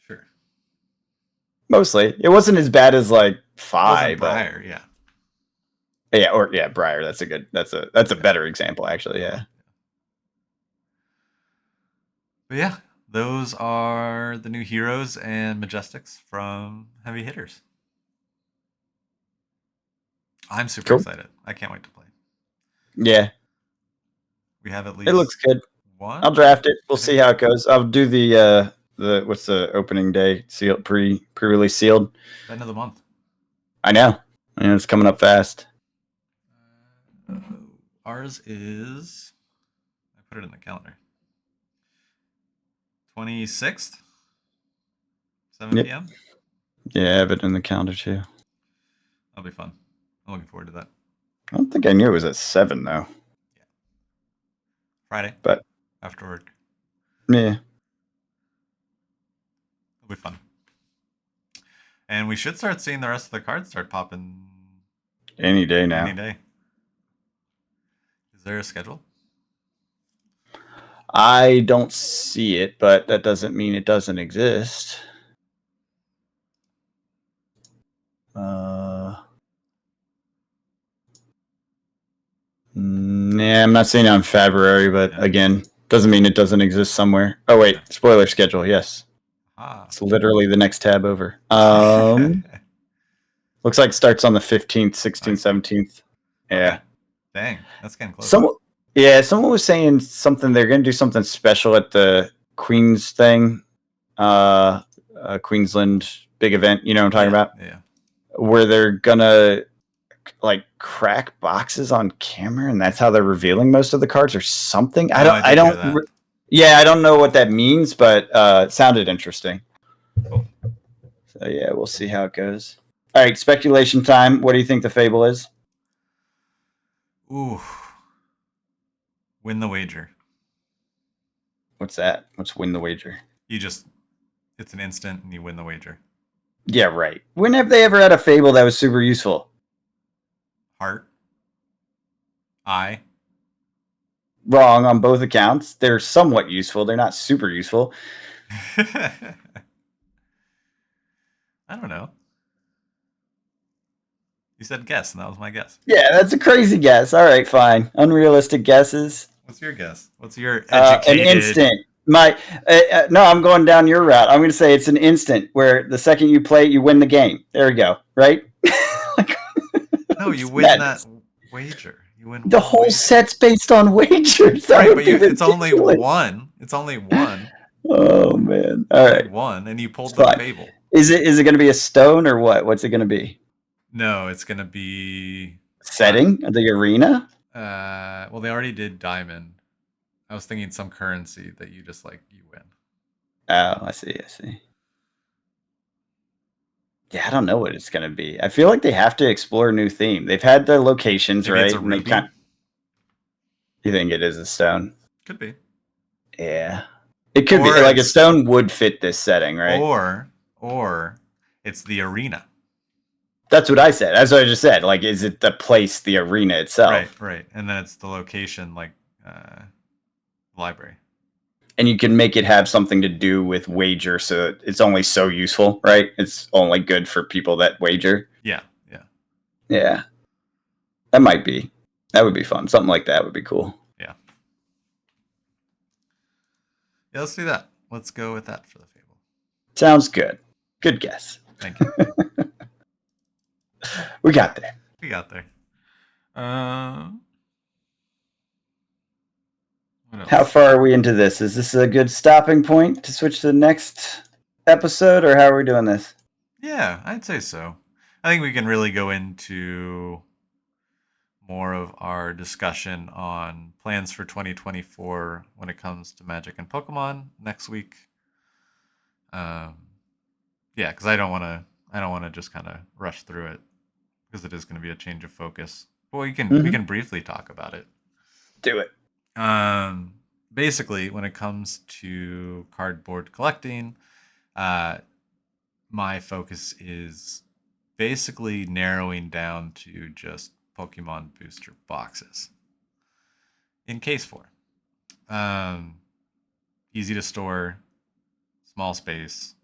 Sure. Mostly, it wasn't as bad as like Fi, Briar, Briar. That's a better example, actually. Yeah. But yeah. Those are the new heroes and majestics from Heavy Hitters. I'm super excited. I can't wait to play. Yeah. We have at least. It looks good. One. I'll draft it. We'll see how it goes. I'll do the what's the opening day sealed pre-release sealed. End of the month. I know. It's coming up fast. Ours is. I put it in the calendar. 26th, 7 p.m. Yeah, I have it in the calendar too. That'll be fun. I'm looking forward to that. I don't think I knew it was at 7 though. Yeah. Friday. But after work. Yeah. It'll be fun. And we should start seeing the rest of the cards start popping any day now. Any day. Is there a schedule? I don't see it, but that doesn't mean it doesn't exist. I'm not seeing it on February, but again, doesn't mean it doesn't exist somewhere. Oh wait, spoiler schedule. Yes, it's literally the next tab over. Looks like it starts on the 15th, 16th, 17th. Yeah. Okay. Dang, that's getting close. Someone was saying something. They're going to do something special at the Queens thing, Queensland big event. You know what I'm talking about? Yeah. Where they're gonna like crack boxes on camera, and that's how they're revealing most of the cards, or something. I don't. Yeah, I don't know what that means, but it sounded interesting. Cool. So yeah, we'll see how it goes. All right, speculation time. What do you think the Fable is? Ooh. Win the wager. What's that? What's win the wager? It's an instant and you win the wager. Yeah, right. When have they ever had a Fable that was super useful? Heart. Eye. Wrong on both accounts. They're somewhat useful. They're not super useful. I don't know. You said guess, and that was my guess. Yeah, that's a crazy guess. All right, fine. Unrealistic guesses. What's your guess? What's your educated... An instant. No, I'm going down your route. I'm going to say it's an instant where the second you play it, you win the game. There we go. Right? No, you win that wager. You win the whole wager. Set's based on wagers. Right, but it's only one. It's only one. Oh man! All right, one, and you pulled the Fable. Is it going to be a stone or what? What's it going to be? No, it's going to be setting the arena. Well, they already did diamond. I was thinking some currency that you just you win. Oh, I see. Yeah, I don't know what it's going to be. I feel like they have to explore a new theme. They've had the locations, maybe right? It's a ruby. You think it is a stone? Could be. Yeah. It could be. Like a stone would fit this setting, right? Or it's the arena. That's what I said. That's what I just said. Like, is it the place, the arena itself? Right. And then it's the location, library. And you can make it have something to do with wager, so it's only so useful, right? It's only good for people that wager. Yeah. That might be. That would be fun. Something like that would be cool. Yeah, let's do that. Let's go with that for the Fable. Sounds good. Good guess. Thank you. We got there. How far are we into this? Is this a good stopping point to switch to the next episode, or how are we doing this? Yeah, I'd say so. I think we can really go into more of our discussion on plans for 2024 when it comes to Magic and Pokemon next week. Yeah, because I don't want to just kind of rush through it, because it is going to be a change of focus. But we can briefly talk about it. Do it. Basically, when it comes to cardboard collecting, my focus is basically narrowing down to just Pokemon booster boxes in case 4. Easy to store, small space,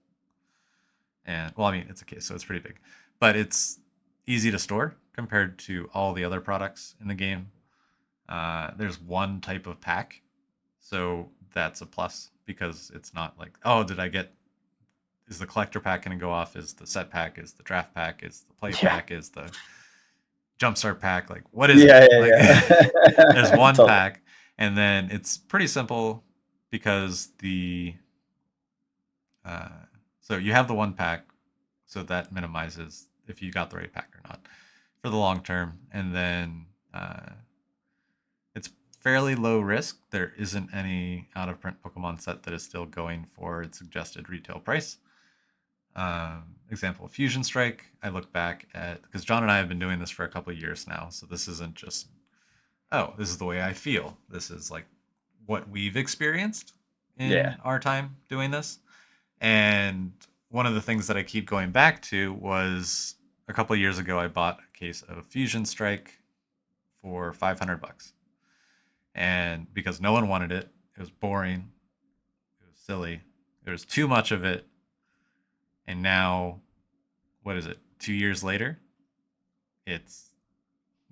and well, I mean, it's a case, so it's pretty big, but it's easy to store compared to all the other products in the game. There's one type of pack, so that's a plus, because it's not like, oh, is the collector pack going to go off? Is the set pack? Is the draft pack? Is the play pack? Is the jumpstart pack? Like, what is it? There's one pack, and then it's pretty simple, because so you have the one pack, so that minimizes if you got the right pack or not for the long term, and then it's fairly low risk. There isn't any out of print Pokemon set that is still going for its suggested retail price. Example, Fusion Strike. I look back at, because John and I have been doing this for a couple of years now, so this isn't just, oh, this is the way I feel. This is like what we've experienced in our time doing this. And one of the things that I keep going back to was a couple of years ago, I bought a case of Fusion Strike for $500. And because no one wanted it, it was boring, it was silly, there was too much of it. And now, what is it? 2 years later, it's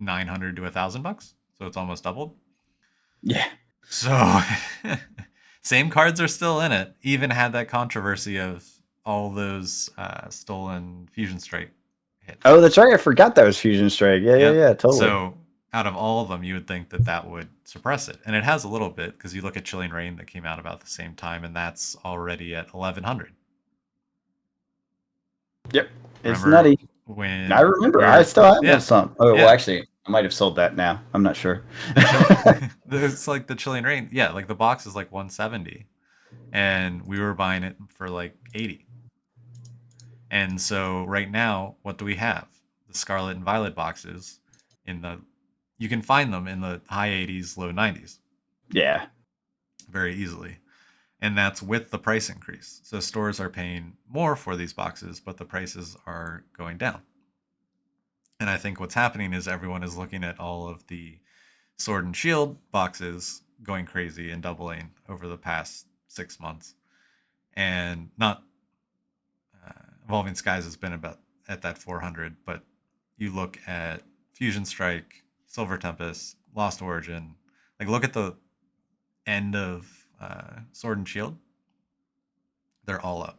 $900 to $1,000, so it's almost doubled. Yeah. So, same cards are still in it. Even had that controversy of all those stolen Fusion Strike hits. Oh, that's right. I forgot that was Fusion Strike. Yeah, totally. So, out of all of them, you would think that would suppress it, and it has a little bit, because you look at Chilling Reign that came out about the same time, and that's already at 1,100. Yep. It's Remember nutty. I when remember. we I were, still have yeah, some. Oh, well, yeah, actually, I might have sold that now. I'm not sure. the chill, it's like the Chilean rain. Yeah, like the box is like 170, and we were buying it for like 80. And so right now, what do we have? The Scarlet and Violet boxes in the you can find them in the high 80s, low 90s Yeah. very easily. And that's with the price increase. So stores are paying more for these boxes, but the prices are going down. And I think what's happening is everyone is looking at all of the Sword and Shield boxes going crazy and doubling over the past 6 months. And not Evolving Skies has been about at that 400, but you look at Fusion Strike, Silver Tempest, Lost Origin, like look at the end of Sword and Shield, they're all up.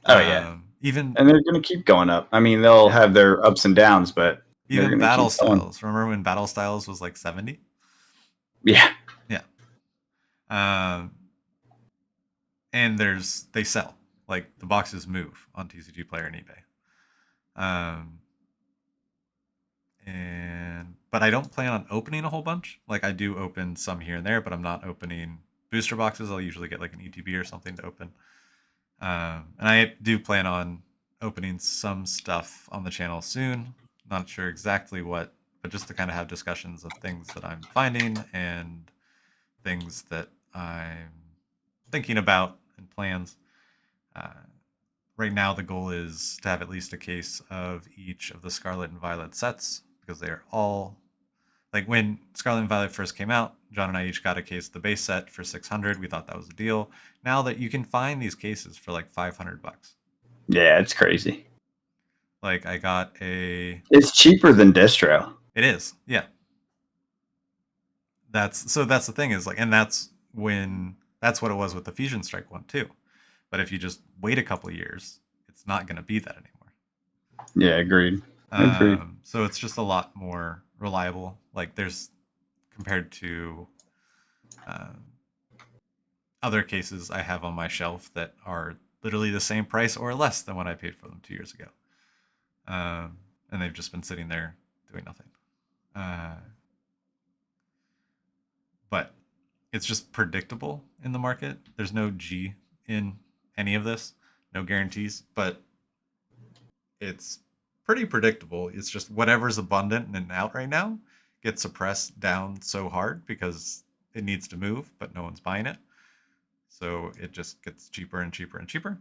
Oh, yeah. Even And they're going to keep going up. I mean, they'll yeah, have their ups and downs, but they're even going to Battle keep going. Styles. Remember when Battle Styles was like 70? Yeah. Yeah. Um, and they sell, like the boxes move on TCG Player and eBay. Um, and but I don't plan on opening a whole bunch. Like I do open some here and there, but I'm not opening booster boxes. I'll usually get like an ETB or something to open. And I do plan on opening some stuff on the channel soon. Not sure exactly what, but just to kind of have discussions of things that I'm finding and things that I'm thinking about and plans. Uh, right now, the goal is to have at least a case of each of the Scarlet and Violet sets because they are all like when Scarlet and Violet first came out. John and I each got a case of the base set for 600. We thought that was a deal. Now that you can find these cases for like $500. Yeah, it's crazy. Like I got a. It's cheaper than distro. It is, yeah. That's the thing is like, and that's what it was with the Fusion Strike one too. But if you just wait a couple years, it's not going to be that anymore. Yeah, agreed. Agreed. So it's just a lot more reliable. Like there's compared to um, other cases I have on my shelf that are literally the same price or less than what I paid for them 2 years ago. And they've just been sitting there doing nothing. But it's just predictable in the market. There's no G in any of this, no guarantees, but it's pretty predictable. It's just whatever's abundant and out right now gets suppressed down so hard because it needs to move, but no one's buying it. So it just gets cheaper and cheaper and cheaper.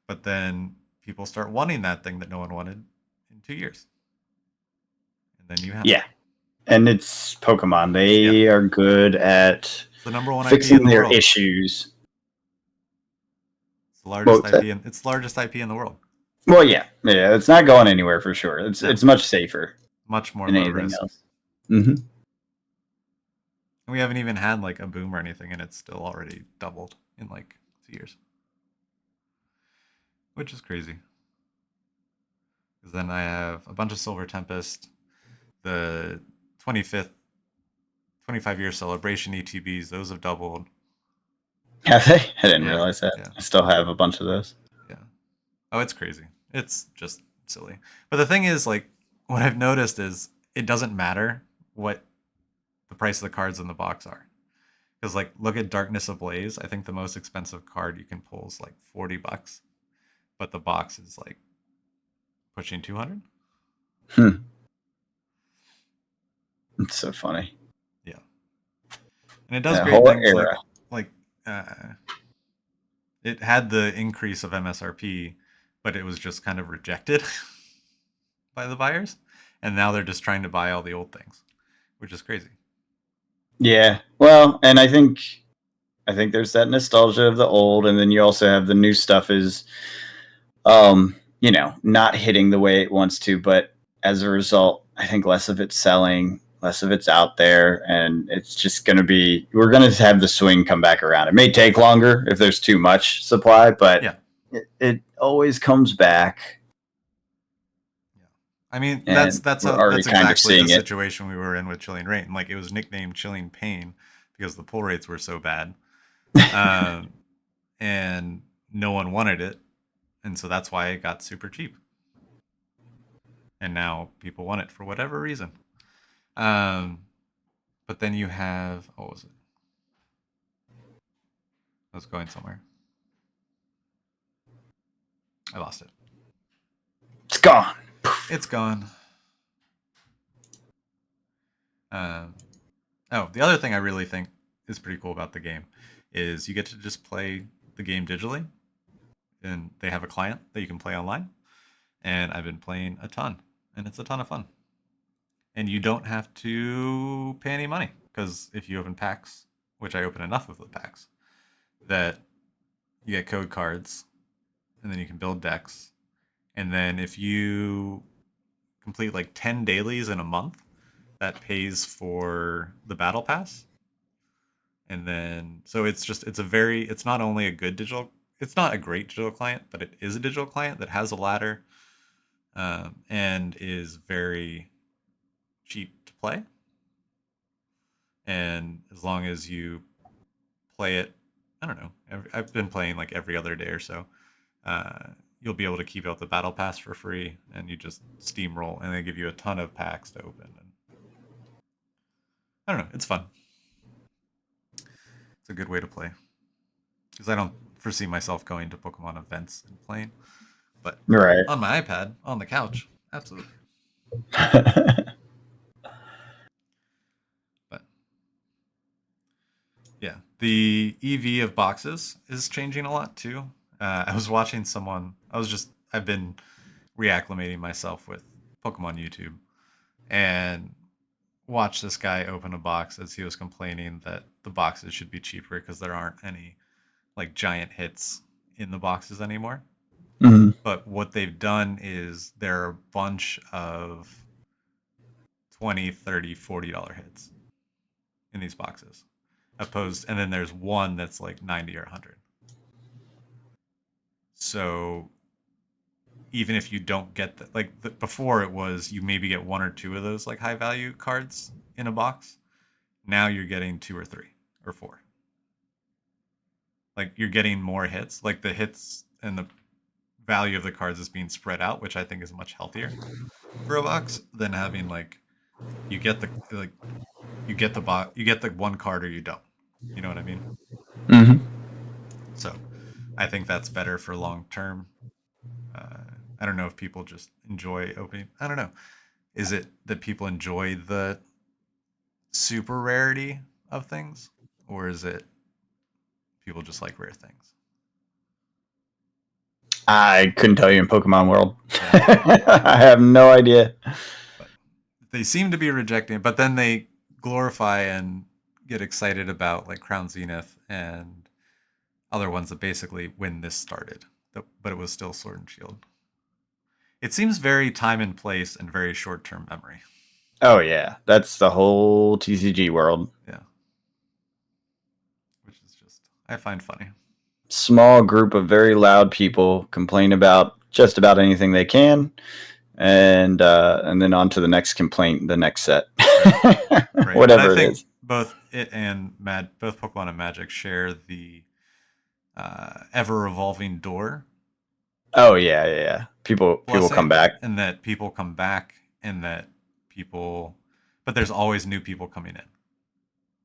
But then people start wanting that thing that no one wanted in 2 years. And then you have Yeah. And it's Pokemon. They are good at it's the number one IP fixing in the their world. issues. It's the largest IP. It's the largest IP in the world. Well, yeah, it's not going anywhere for sure. It's much safer, much more than low anything risk. else. Mm-hmm. And we haven't even had like a boom or anything, and it's still already doubled in like 2 years, which is crazy. Because then I have a bunch of Silver Tempest, the 25-year celebration ETBs. Those have doubled. Have they? I didn't realize that. Yeah. I still have a bunch of those. Yeah. Oh, it's crazy. It's just silly. But the thing is, like, what I've noticed is it doesn't matter what the price of the cards in the box are. Because, like, look at Darkness Ablaze. I think the most expensive card you can pull is like $40, but the box is like pushing 200. It's so funny. Yeah, and it does great things era. like it had the increase of MSRP, but it was just kind of rejected by the buyers, and now they're just trying to buy all the old things, which is crazy. Yeah, well, and I think there's that nostalgia of the old, and then you also have the new stuff is, not hitting the way it wants to, but as a result, I think less of it's selling, less of it's out there, and it's just going to be, we're going to have the swing come back around. It may take longer if there's too much supply, but Yeah. it always comes back. Yeah. I mean, And that's exactly the seeing it. situation we were in with Chilling Rain. Like it was nicknamed Chilling Pain because the pull rates were so bad. And no one wanted it. And so that's why it got super cheap. and now people want it for whatever reason. But then you have, what was it? I was going somewhere. I lost it. It's gone. It's gone. The other thing I really think is pretty cool about the game is you get to just play the game digitally, and they have a client that you can play online. And I've been playing a ton, and it's a ton of fun. And you don't have to pay any money, because if you open packs, which I open enough of the packs, that you get code cards, and then you can build decks. And then if you complete like 10 dailies in a month, that pays for the battle pass. And then so it's not only a good digital, it's not a great digital client, but it is a digital client that has a ladder, and is very cheap to play. And as long as you play it, I don't know, I've been playing like every other day or so. You'll be able to keep out the battle pass for free, and you just steamroll, and they give you a ton of packs to open. And I don't know, it's fun. It's a good way to play, because I don't foresee myself going to Pokemon events and playing. But right on my iPad, on the couch, absolutely. But yeah, the EV of boxes is changing a lot too. I was watching someone. I've been reacclimating myself with Pokemon YouTube, and watched this guy open a box as he was complaining that the boxes should be cheaper because there aren't any like giant hits in the boxes anymore. Mm-hmm. But what they've done is there are a bunch of 20, 30, $40 hits in these boxes. And then there's one that's like 90 or 100. So even if you don't get before, it was you maybe get one or two of those like high value cards in a box. Now you're getting two or three or four. Like you're getting more hits. Like the hits and the value of the cards is being spread out, which I think is much healthier for a box than having like you get the like you get the one card or you don't. You know what I mean? Mm-hmm. So I think that's better for long term. I don't know if people just enjoy opening. I don't know. Is it that people enjoy the super rarity of things, or is it people just like rare things? I couldn't tell you in Pokemon World. Yeah. I have no idea. But they seem to be rejecting it, but then they glorify and get excited about like Crown Zenith and other ones that basically when this started, but it was still Sword and Shield. It seems very time and place and very short-term memory. Oh yeah, that's the whole TCG world. Yeah, which is just I find funny. Small group of very loud people complain about just about anything they can, and then on to the next complaint, the next set, right. Whatever it is. Both it and both Pokemon and Magic share the ever evolving door. Oh yeah. People come back, and that people come back, and that people, but there's always new people coming in,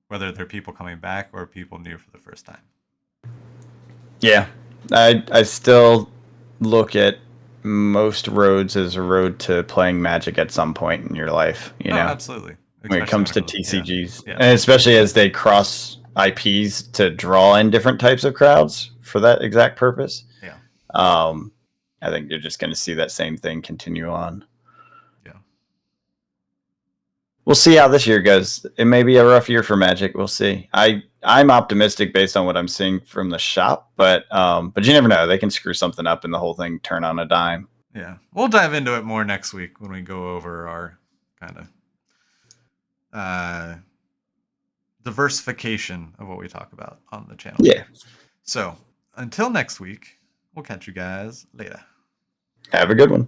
whether they're people coming back or people new for the first time. Yeah, I still look at most roads as a road to playing Magic at some point in your life. You know, absolutely. Especially when it comes to TCGs, yeah. And especially as they cross IPs to draw in different types of crowds for that exact purpose. Yeah. I think you're just going to see that same thing continue on. Yeah. We'll see how this year goes. It may be a rough year for Magic. We'll see. I'm optimistic based on what I'm seeing from the shop, but you never know. They can screw something up and the whole thing turn on a dime. Yeah, we'll dive into it more next week when we go over our kind of diversification of what we talk about on the channel. Yeah. So until next week, we'll catch you guys later. Have a good one.